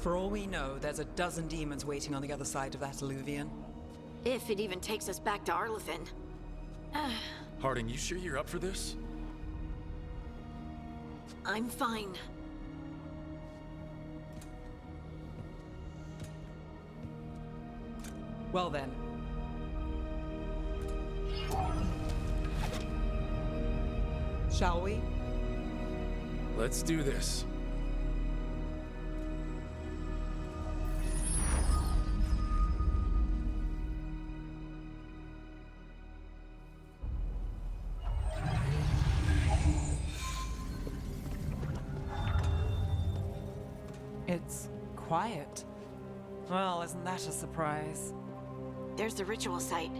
For all we know, there's a dozen demons waiting on the other side of that alluvion. If it even takes us back to Arlathan. Harding, you sure you're up for this? I'm fine. Well then. Shall we? Let's do this. It's quiet. Well, isn't that a surprise? There's the ritual site.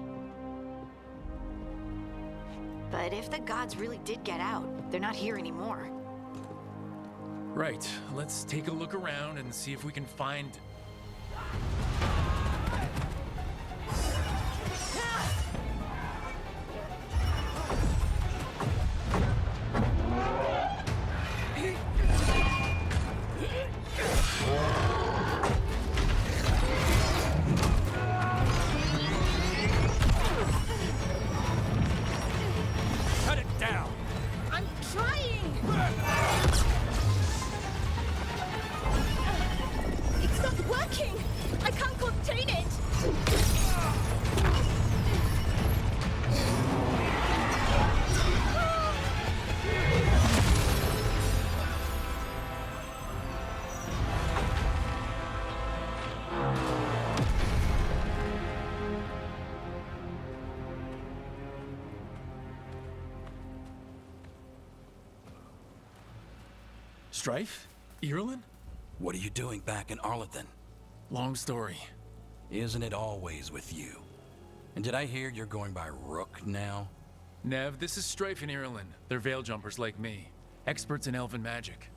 But if the gods really did get out, they're not here anymore. Right, let's take a look around and see if we can find... Cut it down! I'm trying! It's not working! I can't contain it! Strife? Irulan? What are you doing back in Arlathan? Long story. Isn't it always with you? And did I hear you're going by Rook now? Nev, this is Strife and Irulan. They're veil jumpers like me. Experts in elven magic.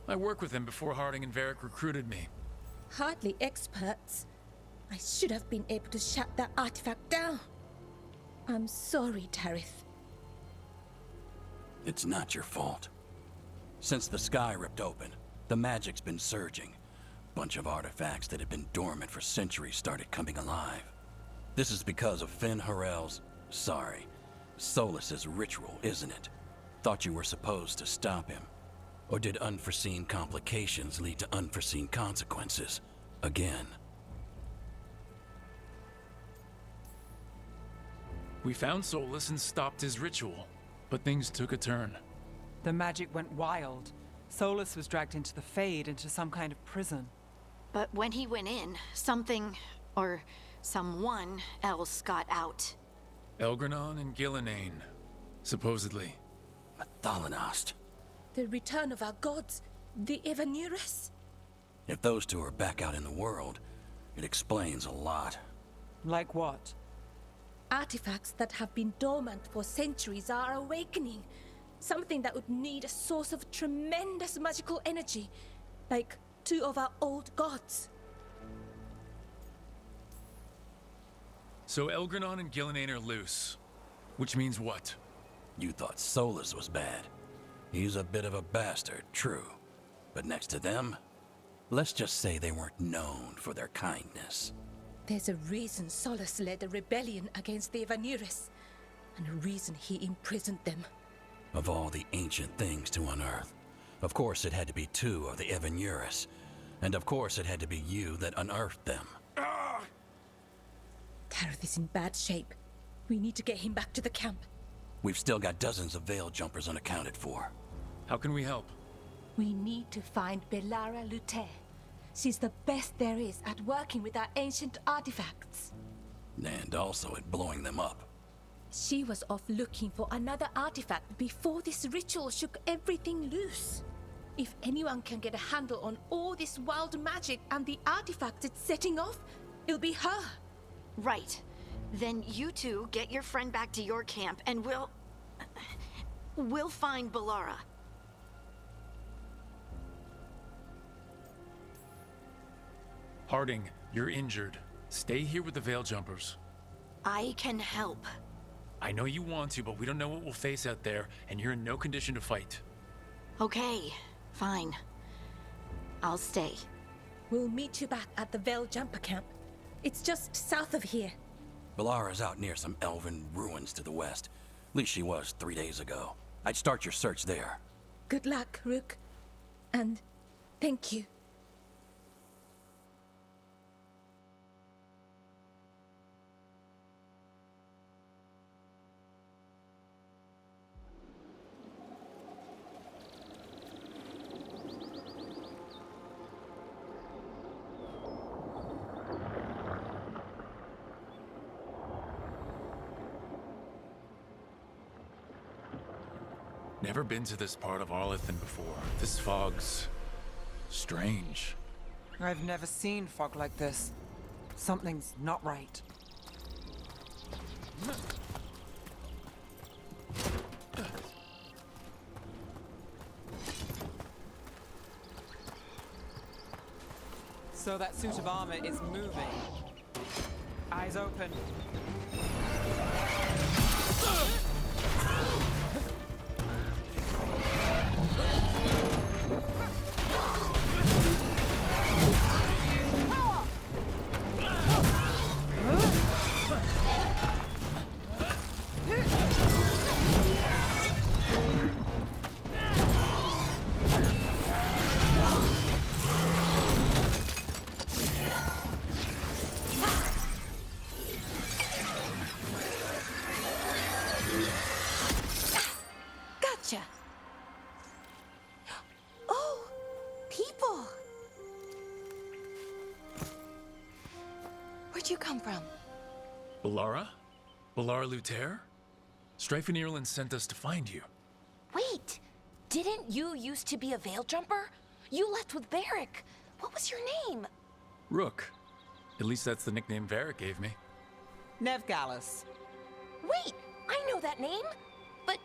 I worked with them before Harding and Varric recruited me. Hardly experts. I should have been able to shut that artifact down. I'm sorry, Tarith. It's not your fault. Since the sky ripped open, the magic's been surging. Bunch of artifacts that had been dormant for centuries started coming alive. This is because of Finn Harel's... Solas's ritual, isn't it? Thought you were supposed to stop him. Or did unforeseen complications lead to unforeseen consequences? Again. We found Solas and stopped his ritual, but things took a turn. The magic went wild. Solus was dragged into the Fade, into some kind of prison. But when he went in, something, or someone else got out. Elgranon and Gillenane, supposedly. Thalanost. The return of our gods, the Evanurus. If those two are back out in the world, it explains a lot. Like what? Artifacts that have been dormant for centuries are awakening. Something that would need a source of tremendous magical energy, like two of our old gods. So Elgranon and Gillenane are loose. Which means what? You thought Solus was bad. He's a bit of a bastard, true. But next to them, let's just say they weren't known for their kindness. There's a reason Solus led a rebellion against the Evanurus, and a reason he imprisoned them. Of all the ancient things to unearth, of course it had to be two of the Evanurus. And of course it had to be you that unearthed them. Tarith is in bad shape. We need to get him back to the camp. We've still got dozens of veil jumpers unaccounted for. How can we help? We need to find Bellara Cutscene. She's the best there is at working with our ancient artifacts. And also at blowing them up. She was off looking for another artifact before this ritual shook everything loose. If anyone can get a handle on all this wild magic and the artifacts it's setting off, it'll be her. Right. Then you two get your friend back to your camp and we'll find Bellara. Harding, you're injured. Stay here with the veil jumpers. I can help. I know you want to, but we don't know what we'll face out there, and you're in no condition to fight. Okay, fine. I'll stay. We'll meet you back at the Veil Jumper Camp. It's just south of here. Bellara's out near some elven ruins to the west. At least she was 3 days ago. I'd start your search there. Good luck, Rook. And thank you. Never been to this part of Arlathan before. This fog's strange. I've never seen fog like this. Something's not right. So that suit of armor is moving. Eyes open. Gotcha. Oh, people. Where'd you come from? Bellara? Bellara Luther? Strafe and Ireland sent us to find you. Wait, didn't you used to be a veil jumper? You left with Varric. What was your name? Rook. At least that's the nickname Varric gave me. Nev Gallus. Wait, I know that name. But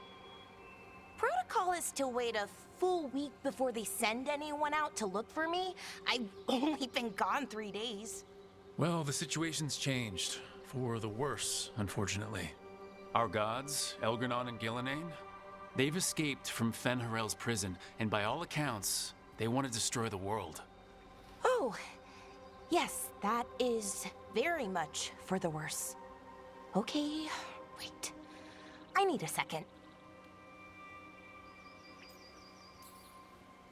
protocol is to wait a full week before they send anyone out to look for me. I've only been gone 3 days. Well, the situation's changed. For the worse, unfortunately. Our gods, Elgranon and Gillenane, they've escaped from Fen'Harel's prison, and by all accounts, they want to destroy the world. Oh, yes, that is very much for the worse. Okay, wait. I need a second.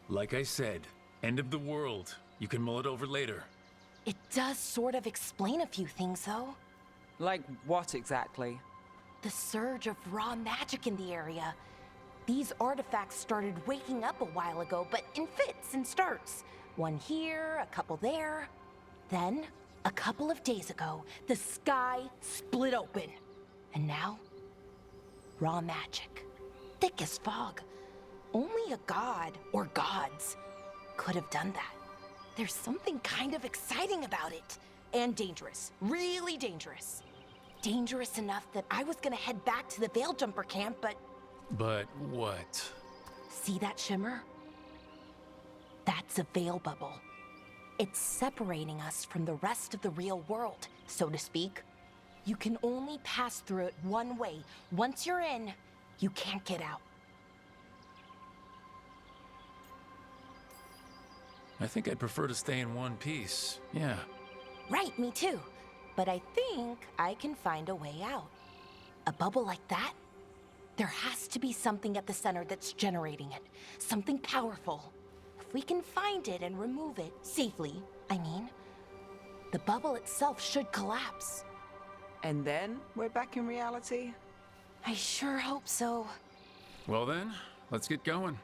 Like I said, end of the world. You can mull it over later. It does sort of explain a few things, though. Like what exactly? The surge of raw magic in the area. These artifacts started waking up a while ago, but in fits and starts. One here, a couple there. Then, a couple of days ago, the sky split open. And now, raw magic. Thick as fog. Only a god, or gods, could have done that. There's something kind of exciting about it. And dangerous. Really dangerous. Dangerous enough that I was gonna head back to the Veil Jumper camp, but... But what? See that shimmer? That's a veil bubble. It's separating us from the rest of the real world, so to speak. You can only pass through it one way. Once you're in, you can't get out. I think I'd prefer to stay in one piece. Yeah. Right, me too. But I think I can find a way out. A bubble like that? There has to be something at the center that's generating it. Something powerful. If we can find it and remove it, safely, I mean, the bubble itself should collapse. And then we're back in reality? I sure hope so. Well then, let's get going.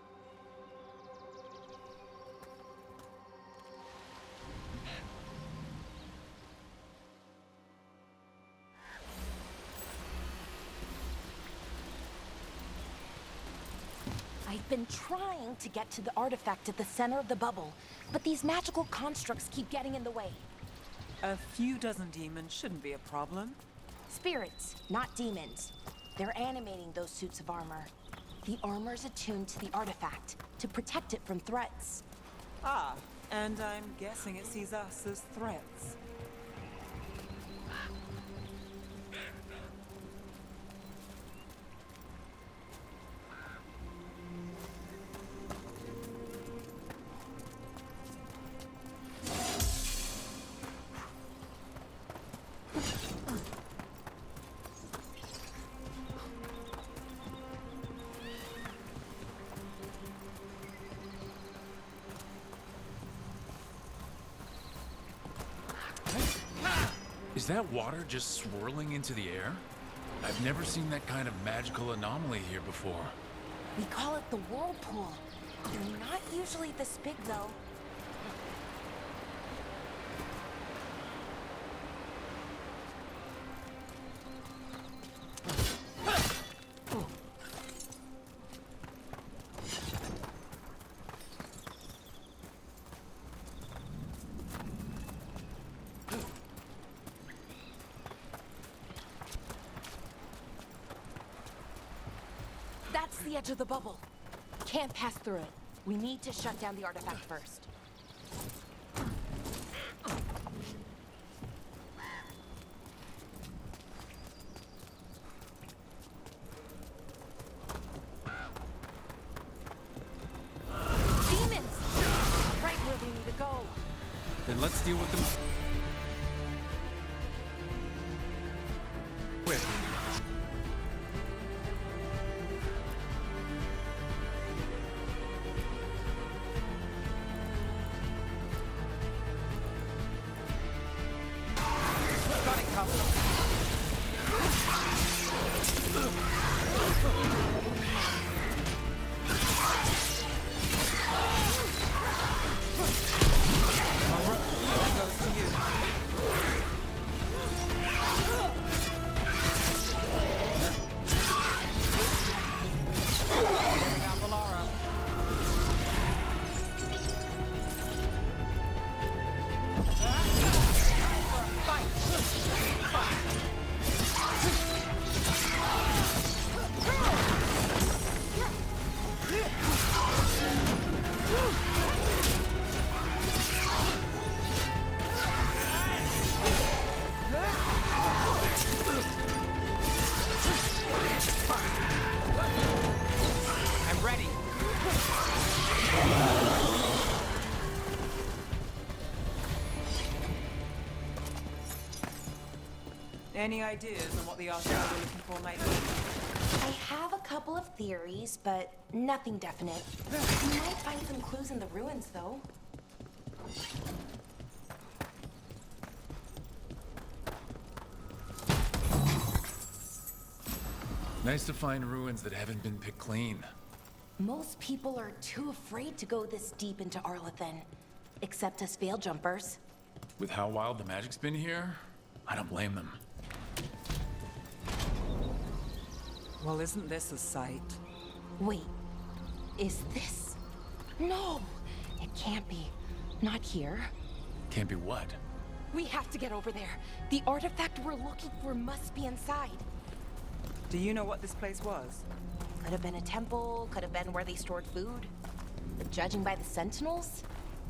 I've been trying to get to the artifact at the center of the bubble, but these magical constructs keep getting in the way. A few dozen demons shouldn't be a problem. Spirits, not demons. They're animating those suits of armor. The armor's attuned to the artifact to protect it from threats. Ah, and I'm guessing it sees us as threats. Is that water just swirling into the air? I've never seen that kind of magical anomaly here before. We call it the whirlpool. They're not usually this big, though. That's the edge of the bubble. Can't pass through it. We need to shut down the artifact first. Demons! Right where we need to go. Then let's deal with them. Quick. Got it covered. That goes to you. Bring out Bellara. I'm ready. Any ideas on what the artifact we're looking for might be? I have a couple of theories, but nothing definite. We might find some clues in the ruins, though. Nice to find ruins that haven't been picked clean. Most people are too afraid to go this deep into Arlathan, except us veil jumpers. With how wild the magic's been here, I don't blame them. Well, isn't this a sight? Wait, is this? No, it can't be. Not here. Can't be what? We have to get over there. The artifact we're looking for must be inside. Do you know what this place was? Could have been a temple, could have been where they stored food. But judging by the sentinels,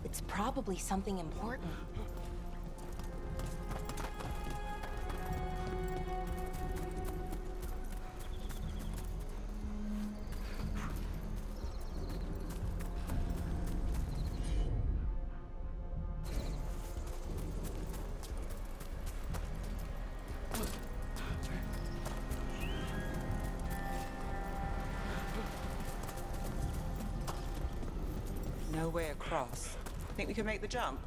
it's probably something important. No way across. Think we can make the jump?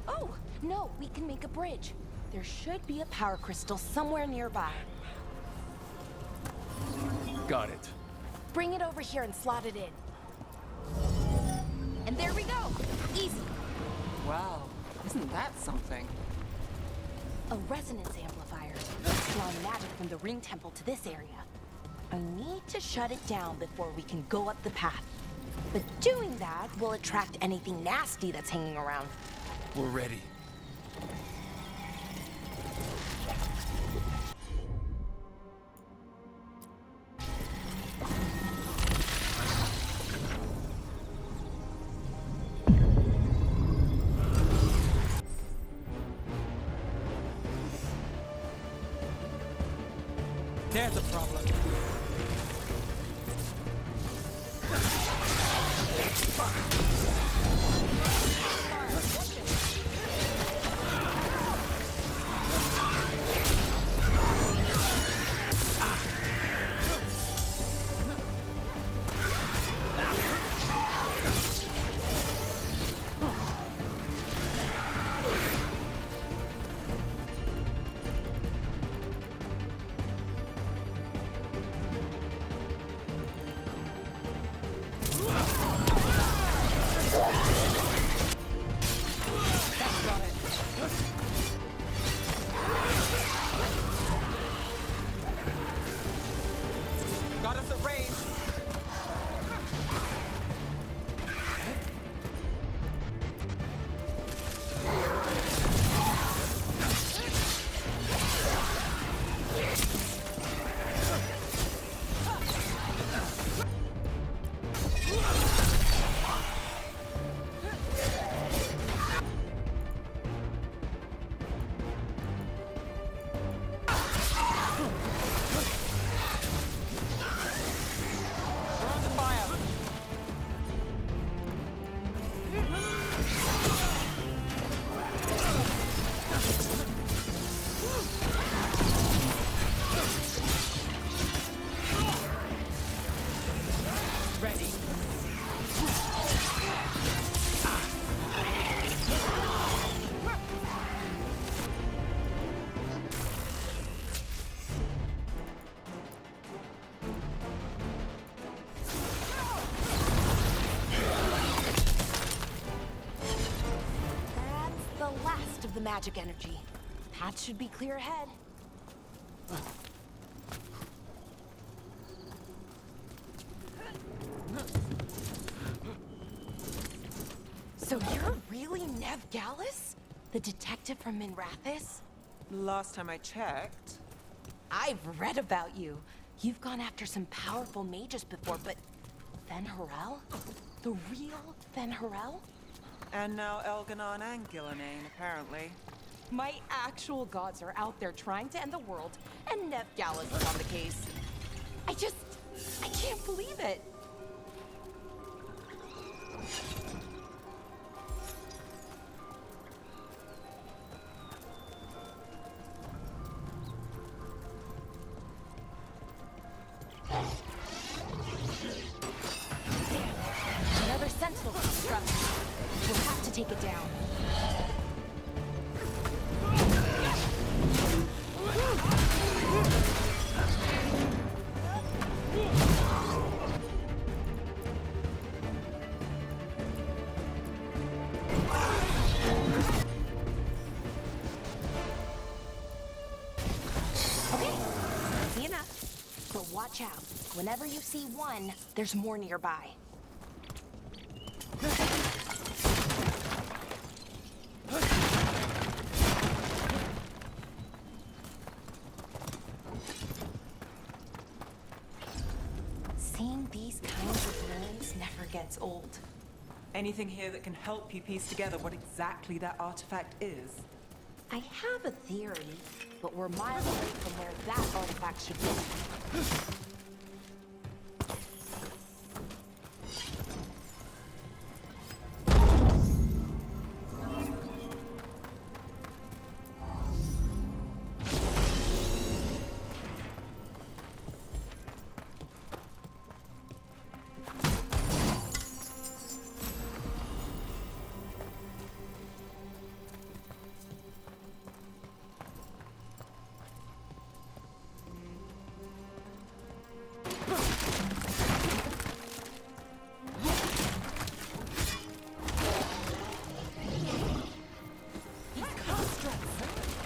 Oh, no, we can make a bridge. There should be a power crystal somewhere nearby. Got it. Bring it over here and slot it in. And there we go! Easy! Wow, isn't that something? A resonance amplifier. Drawing magic from the ring temple to this area. I need to shut it down before we can go up the path. But doing that will attract anything nasty that's hanging around. We're ready. There's a problem. magic energy. Path should be clear ahead. So you're really Nev Gallus? The detective from Minrathis? Last time I checked. I've read about you. You've gone after some powerful mages before, but Fen Harel? The real Fen Harel? And now Elganon and Gillenane, apparently. My actual gods are out there trying to end the world, and Nev Gallus is on the case. I can't believe it. Another sentinel construct. We'll have to take it down. Okay, easy enough. But watch out. Whenever you see one, there's more nearby. Seeing these kinds of ruins never gets old. Anything here that can help you piece together what exactly that artifact is? I have a theory, but we're miles away from where that artifact should be.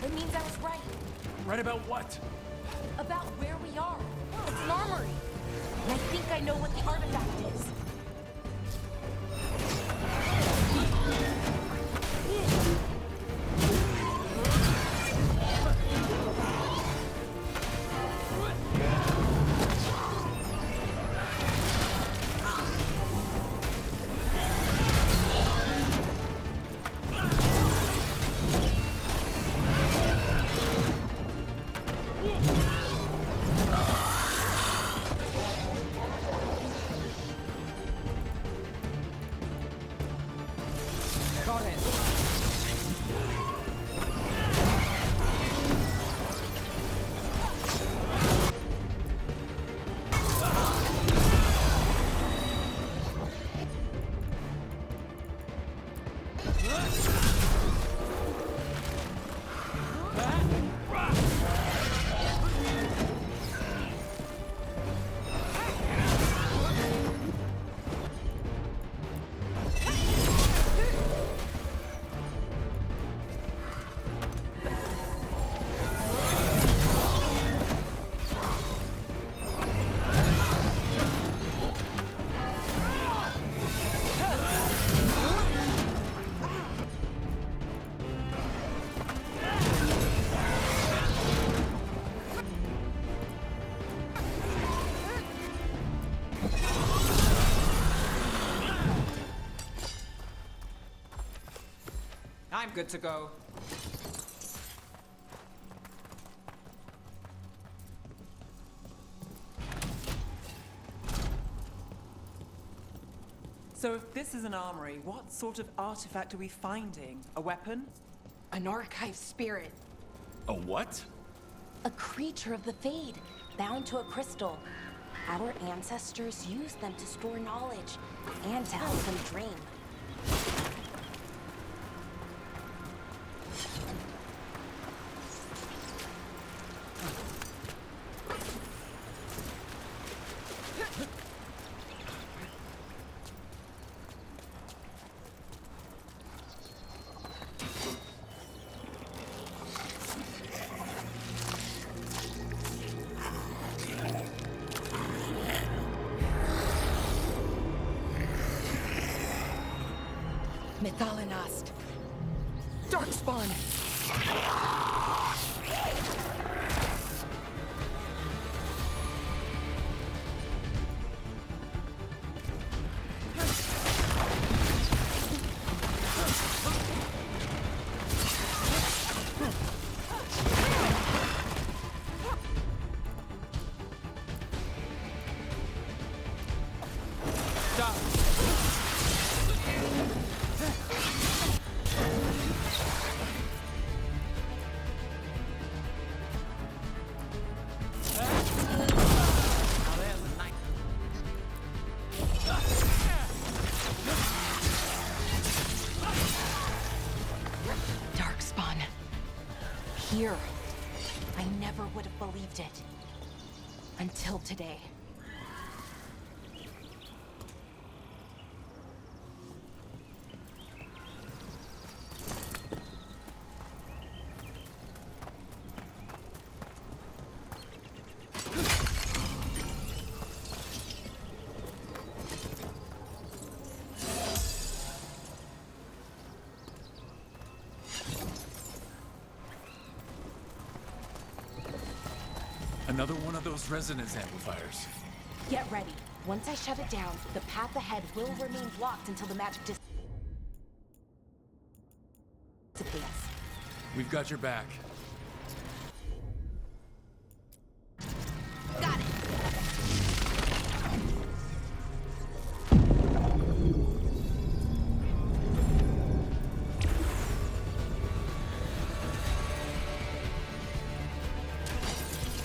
That means I was right. Right about what? About where we are. It's an armory. And I think I know what the artifact is. Got it. I'm good to go. So if this is an armory, what sort of artifact are we finding? A weapon? An archive spirit. A what? A creature of the Fade, bound to a crystal. Our ancestors used them to store knowledge and to help them dream. Methalinast. Darkspawn! Darkspawn. Here. I never would have believed it. Until today. Another one of those resonance amplifiers. Get ready. Once I shut it down, the path ahead will remain blocked until the magic dissipates. We've got your back. Got it!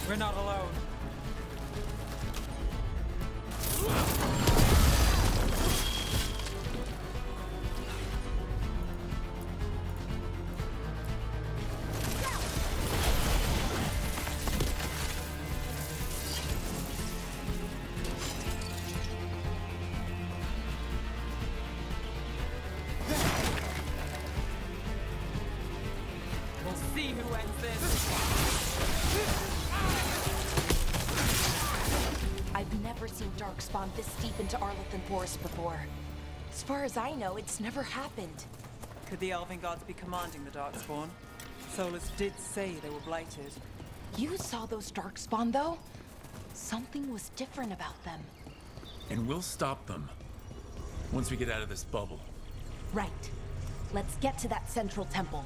We're not alone. We'll see who ends this. I've never seen Darkspawn this deep into Arlathan Forest before. As far as I know, it's never happened. Could the Elven gods be commanding the Darkspawn? Solus did say they were blighted. You saw those Darkspawn, though? Something was different about them. And we'll stop them. Once we get out of this bubble. Right. Let's get to that central temple.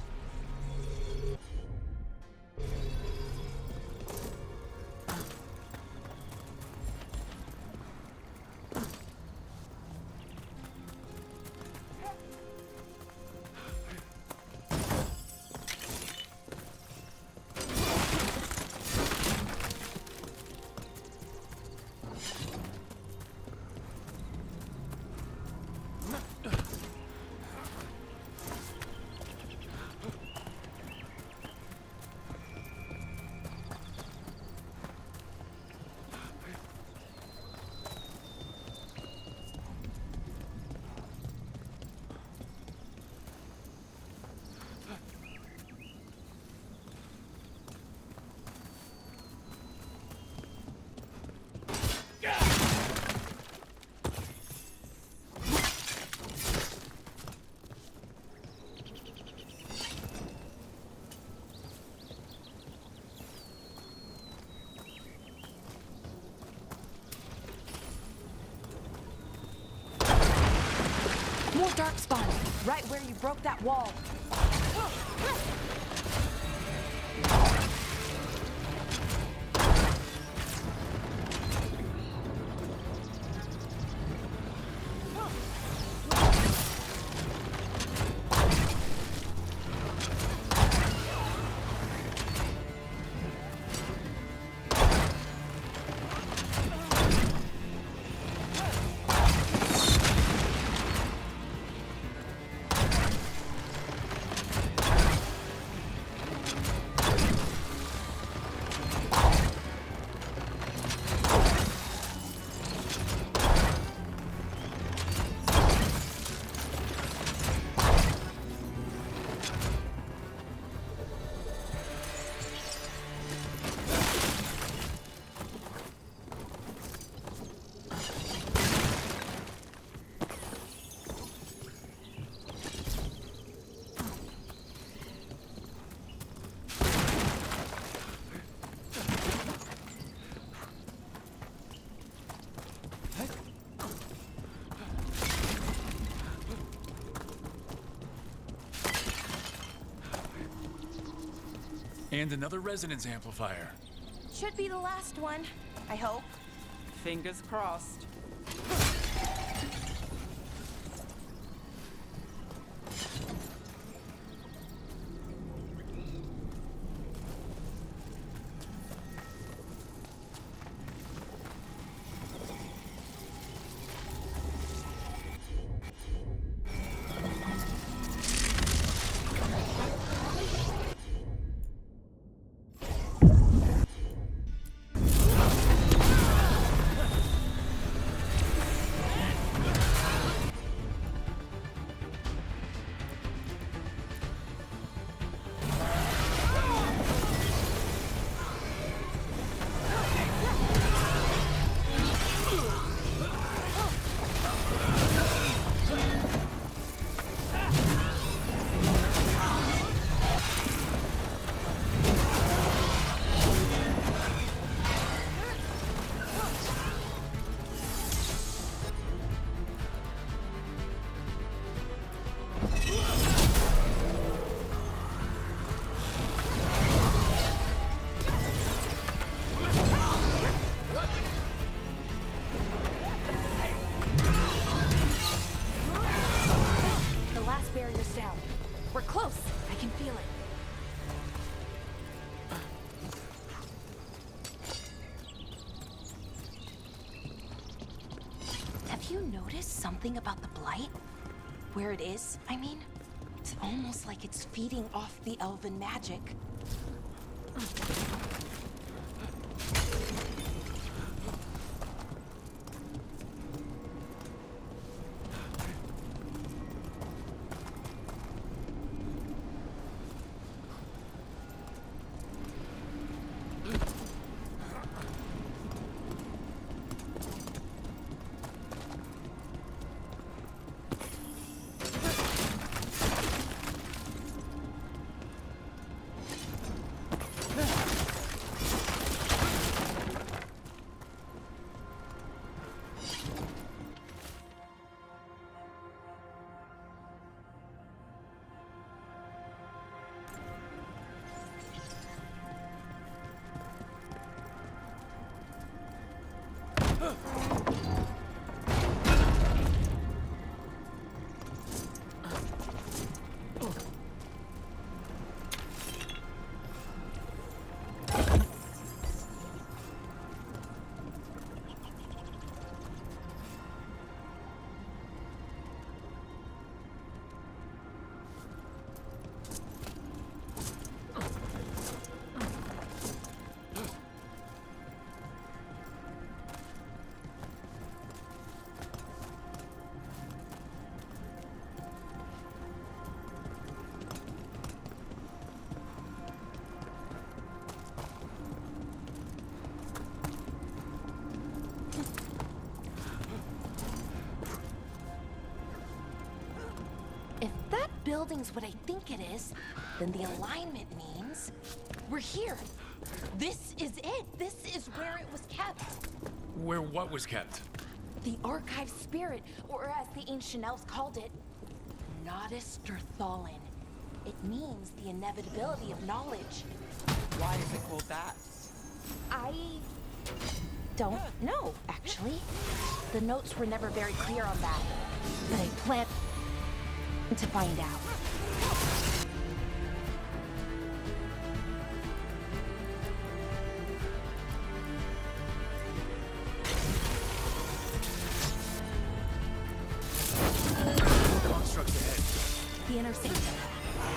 More Darkspawn, right where you broke that wall. And another resonance amplifier. Should be the last one, I hope. Fingers crossed. Have you noticed something about the blight? Where it is, I mean? It's almost like it's feeding off the elven magic. If that building's what I think it is, then the alignment means we're here. This is it. This is where it was kept. Where what was kept? The archive spirit, or as the ancient elves called it, Nodus Thalin. It means the inevitability of knowledge. Why is it called that? I don't know, actually. The notes were never very clear on that, but I plan to find out. Construct ahead. The intersection.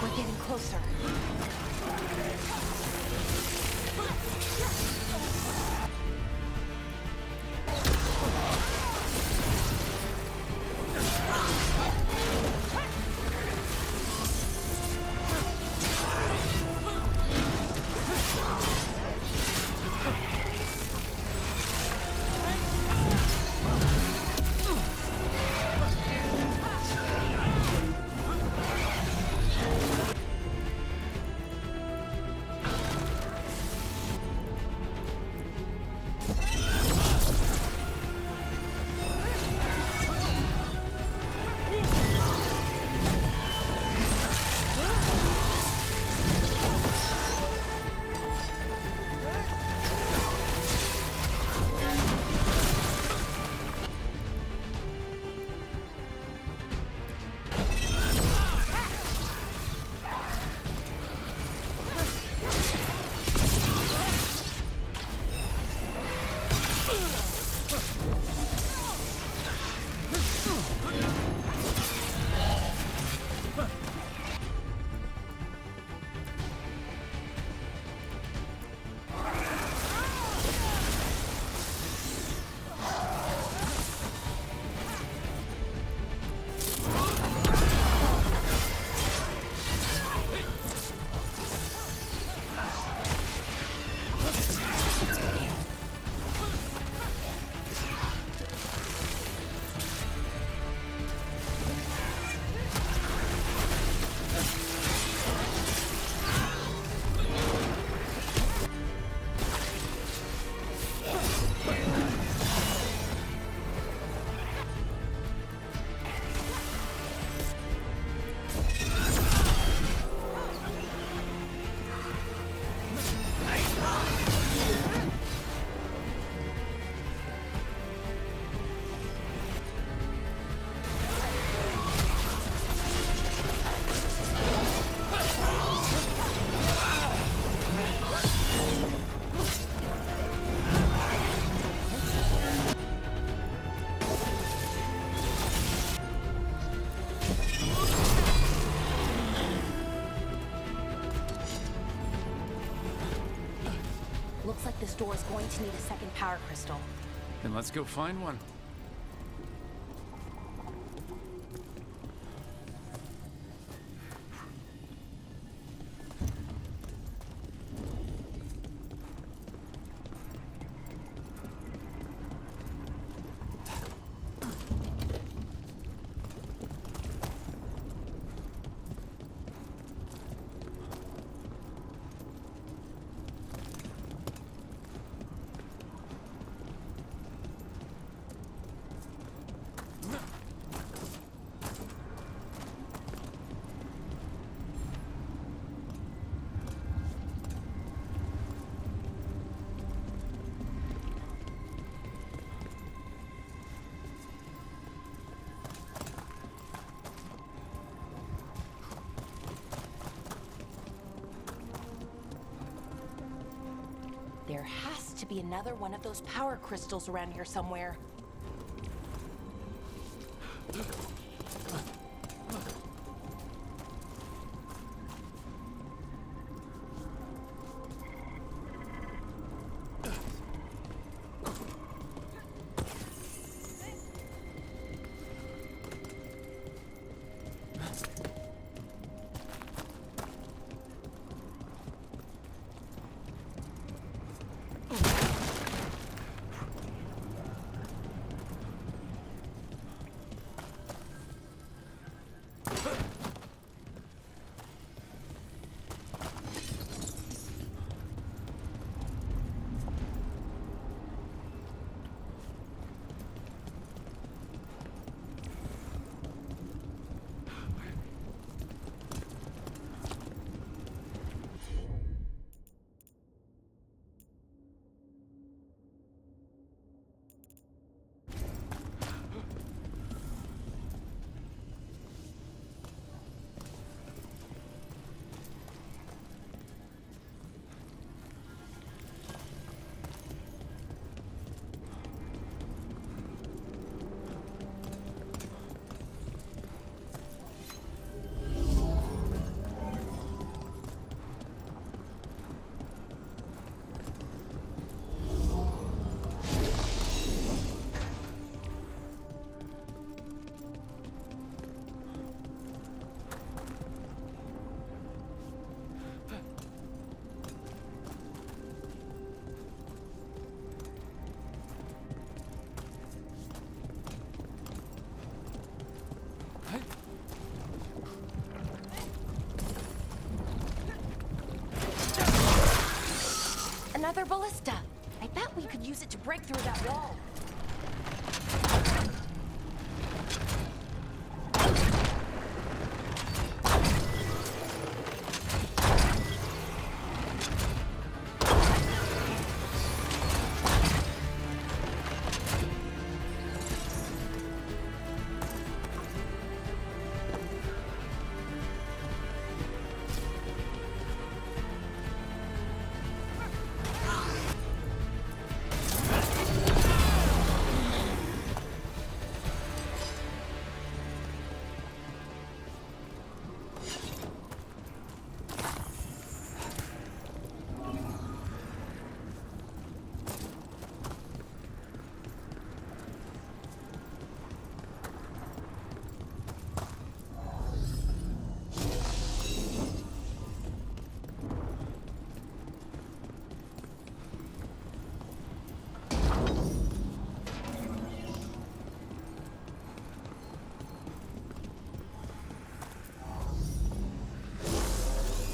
We're getting closer. door is going to need a second power crystal. Then let's go find one. There has to be another one of those power crystals around here somewhere. Another ballista. I bet we could use it to break through that wall.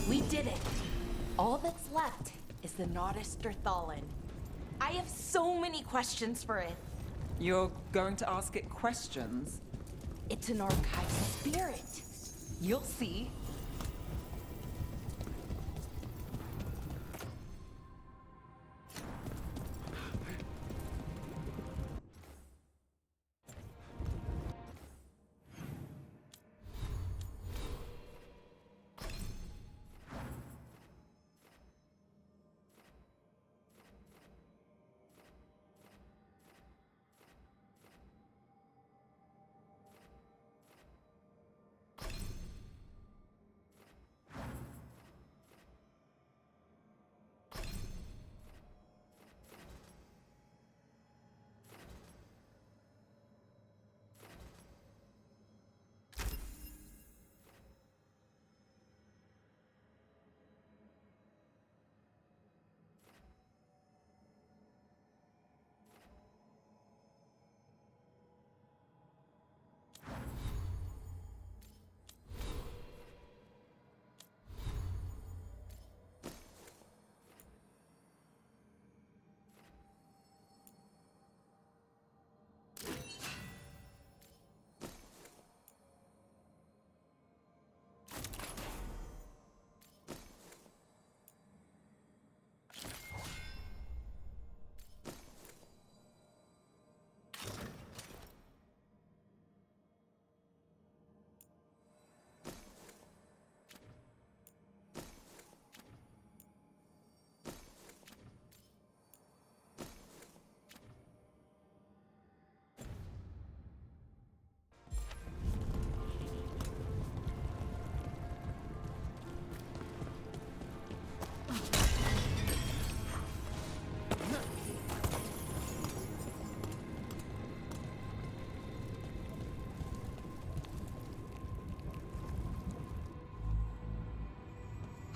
We did it. All that's left is the Nodus Thallen. I have so many questions for it. You're going to ask it questions? It's an archive spirit. You'll see.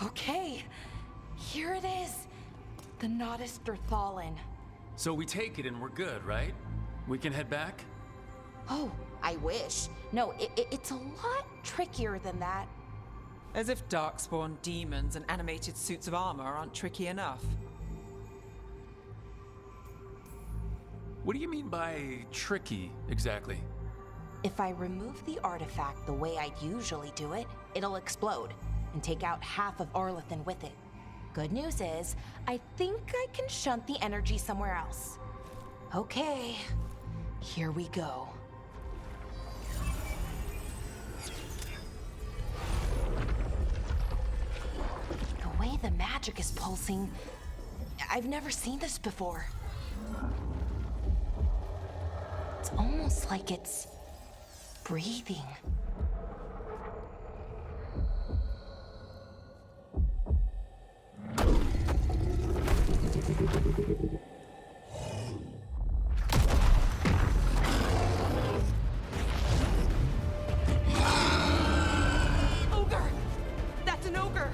Okay, here it is. The Nodus Derthalin. So we take it and we're good, right? We can head back? Oh, I wish. No, it's a lot trickier than that. As if darkspawn demons and animated suits of armor aren't tricky enough. What do you mean by tricky, exactly? If I remove the artifact the way I'd usually do it, it'll explode and take out half of Arlathan with it. Good news is, I think I can shunt the energy somewhere else. Okay, here we go. The way the magic is pulsing, I've never seen this before. It's almost like it's breathing. Ogre! That's an ogre!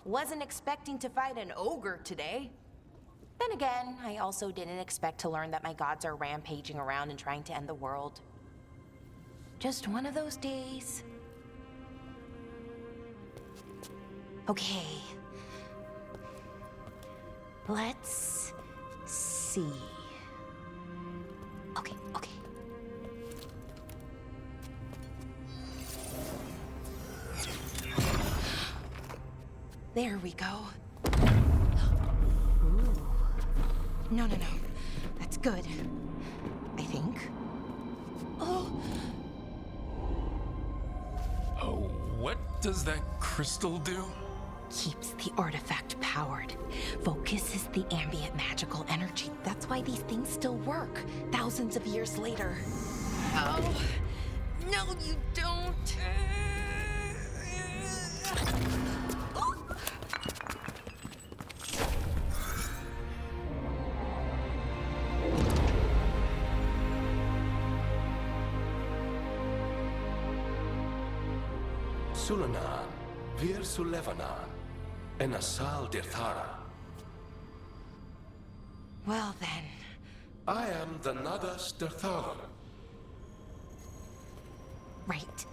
Wasn't expecting to fight an ogre today. Then again, I also didn't expect to learn that my gods are rampaging around and trying to end the world. Just one of those days. Okay. Let's see. Okay. There we go. Ooh. No. That's good. I think. Oh, What does that crystal do? keeps the artifact powered. Focuses the ambient magical energy. That's why these things still work, thousands of years later. Oh, no, you don't. Sulanan, Vir Sulevanan, and Asal Dirthara. Well then, I am the Nadas Dirtharan. right,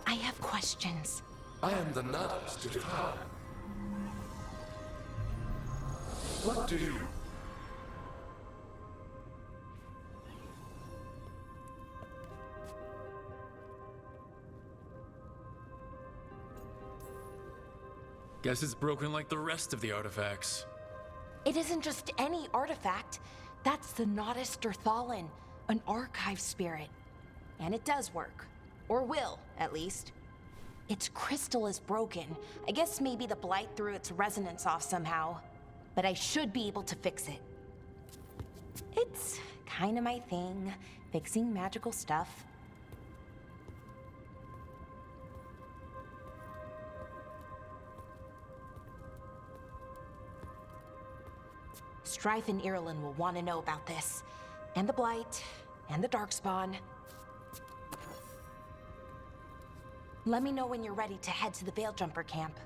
I have questions. I am the Nadas Dirtharan. What do you... Guess it's broken like the rest of the artifacts. It isn't just any artifact. That's the Nadas Dirthalan, an archive spirit. And it does work. Or will, at least. Its crystal is broken. I guess maybe the blight threw its resonance off somehow. But I should be able to fix it. It's kinda my thing, fixing magical stuff. Strife and Irulan will want to know about this. And the Blight, and the Darkspawn. Let me know when you're ready to head to the Veil Jumper camp.